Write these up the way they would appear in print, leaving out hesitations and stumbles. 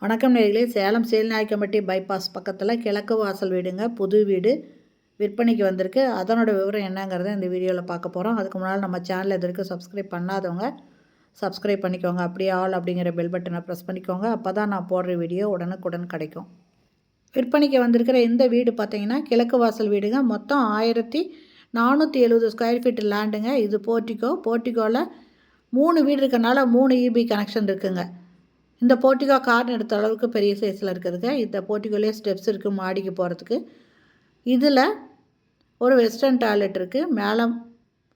வணக்கம் நேயர்களே, சேலம் சேல்நாயக்கம்பட்டி பைபாஸ் பக்கத்தில் கிழக்கு வாசல் வீடுங்க. புது வீடு விற்பனைக்கு வந்திருக்கு. அதனோட விவரம் என்னங்கிறத இந்த வீடியோவில் பார்க்க போகிறோம். அதுக்கு முன்னால் நம்ம சேனல் இது வரைக்கும் சப்ஸ்கிரைப் பண்ணாதவங்க சப்ஸ்கிரைப் பண்ணிக்கோங்க. அப்படியே ஆல் அப்படிங்கிற பெல் பட்டனை ப்ரெஸ் பண்ணிக்கோங்க. அப்போ தான் நான் போடுற வீடியோ உடனுக்குடன் கிடைக்கும். விற்பனைக்கு வந்திருக்கிற இந்த வீடு பார்த்திங்கன்னா கிழக்கு வாசல் வீடுங்க. மொத்தம் 1470 ஸ்கொயர் ஃபீட் லேண்டுங்க. இது போர்ட்டிகோவில் 3 வீடு இருக்கனால 3 EB கனெக்ஷன் இருக்குங்க. இந்த போர்ட்டிகோ கார்னு எடுத்த அளவுக்கு பெரிய சைஸில் இருக்குதுங்க. இந்த போர்ட்டிகோலேயே ஸ்டெப்ஸ் இருக்குது மாடிக்கு போகிறதுக்கு. இதில் ஒரு வெஸ்டர்ன் டாய்லெட் இருக்குது. மேலே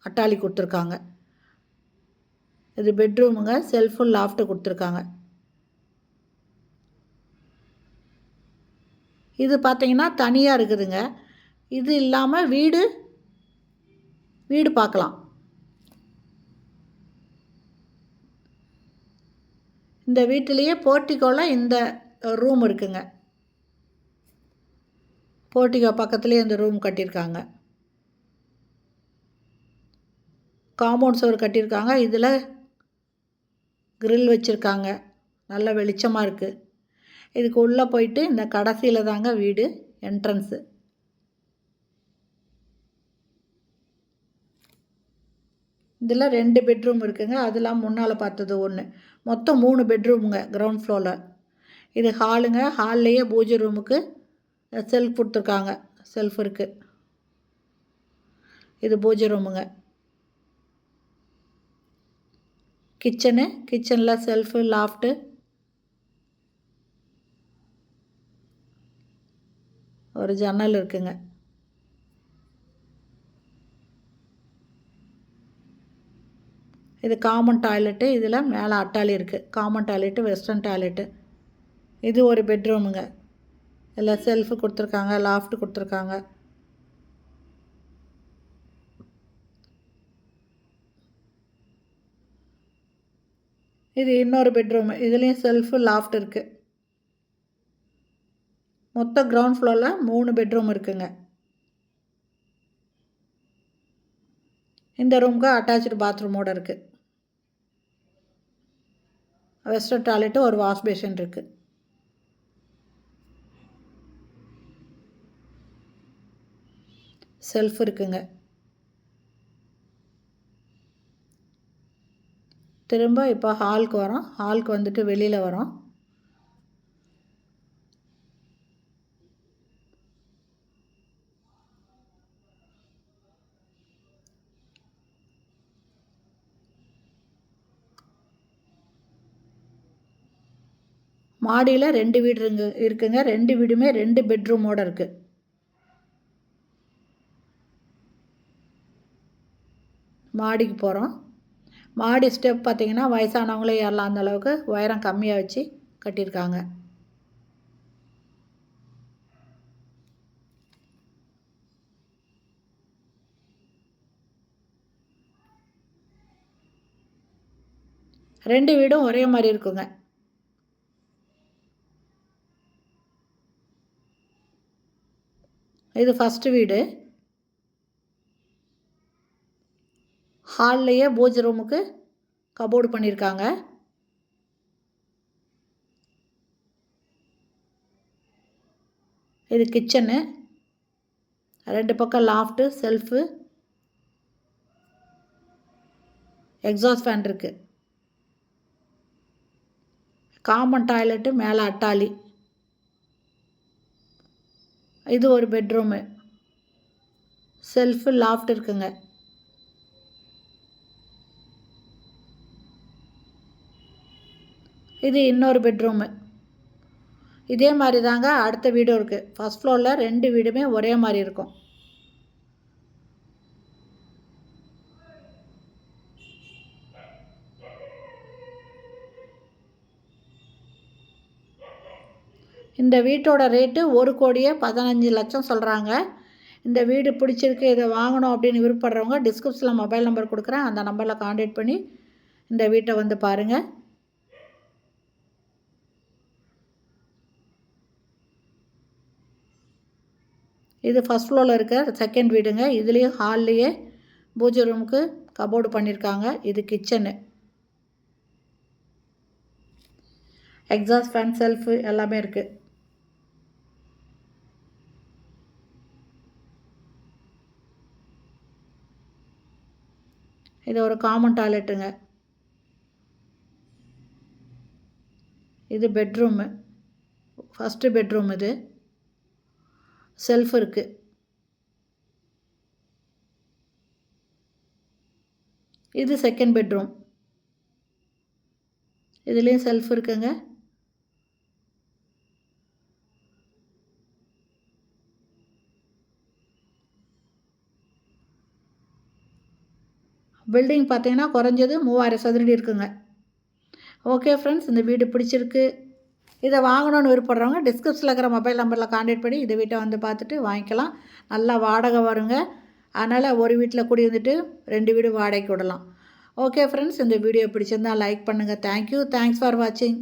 அட்டாளி கொடுத்துருக்காங்க. இது பெட்ரூமுங்க. செல்ஃபு லாஃப்ட்டு கொடுத்துருக்காங்க. இது பார்த்திங்கன்னா தனியாக இருக்குதுங்க. இது இல்லாமல் வீடு பார்க்கலாம். இந்த வீட்டிலேயே போர்ட்டிகோவில் இந்த ரூம் இருக்குங்க. போர்ட்டிகோ பக்கத்துலேயே இந்த ரூம் கட்டியிருக்காங்க. காம்பவுண்ட் சுவர் கட்டியிருக்காங்க. இதில் கிரில் வச்சுருக்காங்க. நல்ல வெளிச்சமாக இருக்குது. இதுக்கு உள்ளே போயிட்டு இந்த கடைசியில் தாங்க வீடு என்ட்ரன்ஸு. இதில் 2 பெட்ரூம் இருக்குங்க. அதெல்லாம் முன்னால் பார்த்தது 1. மொத்தம் 3 பெட்ரூமுங்க கிரவுண்ட் ஃப்ளோரில். இது ஹாலுங்க. ஹால்லையே பூஜை ரூமுக்கு செல்ஃப் கொடுத்துருக்காங்க. செல்ஃப் இருக்குது. இது பூஜை ரூமுங்க. கிச்சனில் செல்ஃபு லாஃப்ட்டு. ஒரு ஜன்னல் இருக்குங்க. இது காமன் டாய்லெட்டு. இதில் மேலே அட்டாளி இருக்குது. Common toilet, western toilet. இது ஒரு பெட்ரூமுங்க. இதில் செல்ஃபு கொடுத்துருக்காங்க, லாஃப்ட் கொடுத்துருக்காங்க. இது இன்னொரு பெட்ரூமு. இதுலேயும் செல்ஃபு லாஃப்ட் இருக்குது. மொத்தம் கிரவுண்ட் ஃப்ளோரில் 3 பெட்ரூம் இருக்குங்க. இந்த ரூமுக்கு அட்டாச்சு பாத்ரூமோடு இருக்குது. வெஸ்டர்ன் டாய்லெட்டு, ஒரு வாஷ் பேஷன் இருக்குது. செல்ஃப் இருக்குங்க. திரும்ப இப்போ ஹாலுக்கு வரோம். ஹாலுக்கு வந்துட்டு வெளியில் வரோம். மாடியில் 2 வீடு இருக்குங்க. 2 வீடுமே 2 பெட்ரூமோடு இருக்குது. மாடிக்கு போகிறோம். மாடி ஸ்டெப் பார்த்திங்கன்னா வயசானவங்களே ஏறலாம். அந்த அளவுக்கு உயரம் கம்மியாக வச்சு கட்டியிருக்காங்க. ரெண்டு வீடும் ஒரே மாதிரி இருக்குங்க. இது ஃபஸ்ட்டு வீடு. ஹால்லையே பூஜை ரூமுக்கு கபோர்டு பண்ணியிருக்காங்க. இது கிச்சனு. 2 பக்கம் லாஃப்ட்டு, செல்ஃபு, எக்ஸாஸ்ட் ஃபேன் இருக்குது. காமன் டாய்லெட்டு, மேலே அட்டாளி. இது ஒரு பெட்ரூமு. செல்ஃபு, லாஃப்ட் இருக்குங்க. இது இன்னொரு பெட்ரூமு. இதே மாதிரி தாங்க அடுத்த வீடும் இருக்குது. ஃபஸ்ட் ஃப்ளோரில் 2 வீடுமே ஒரே மாதிரி இருக்கும். இந்த வீட்டோட ரேட்டு 1,15,00,000 சொல்கிறாங்க. இந்த வீடு பிடிச்சிருக்கு, இதை வாங்கணும் அப்படின்னு விருப்பப்படுறவங்க டிஸ்கிரிப்ஷனில் மொபைல் நம்பர் கொடுக்குறேன். அந்த நம்பரில் கான்டாக்ட் பண்ணி இந்த வீட்டை வந்து பாருங்கள். இது ஃபஸ்ட் ஃப்ளோரில் இருக்க செகண்ட் வீடுங்க. இதுலேயும் ஹால்லையே பூஜை ரூமுக்கு கபோர்டு பண்ணியிருக்காங்க. இது கிச்சனு. எக்ஸாஸ்ட் ஃபேன், செல்ஃபு எல்லாமே இருக்குது. இது ஒரு காமன் டாய்லெட்டுங்க. இது பெட்ரூமு, ஃபஸ்ட்டு பெட்ரூம் இது. செல்ஃப் இருக்குது. இது செகண்ட் பெட்ரூம். இதுலேயும் செல்ஃப் இருக்குங்க. பில்டிங் பார்த்தீங்கன்னா குறைஞ்சது 3000 சதுரடி இருக்குங்க. ஓகே ஃப்ரெண்ட்ஸ், இந்த வீடு பிடிச்சிருக்கு. இதை வாங்கணுன்னு விருப்பப்படுறவங்க டிஸ்கிரிப்ஷனில் இருக்கிற மொபைல் நம்பரில் கான்டாக்ட் பண்ணி இந்த வீட்டை வந்து பார்த்துட்டு வாங்கிக்கலாம். நல்லா வாடகை வருங்க. அதனால் ஒரு வீட்டில் குடியிருந்துட்டு 2 வீடு வாடகைக்கு விடலாம். ஓகே ஃப்ரெண்ட்ஸ், இந்த வீடியோ பிடிச்சிருந்தால் லைக் பண்ணுங்கள். தேங்க்யூ. தேங்க்ஸ் ஃபார் வாட்சிங்.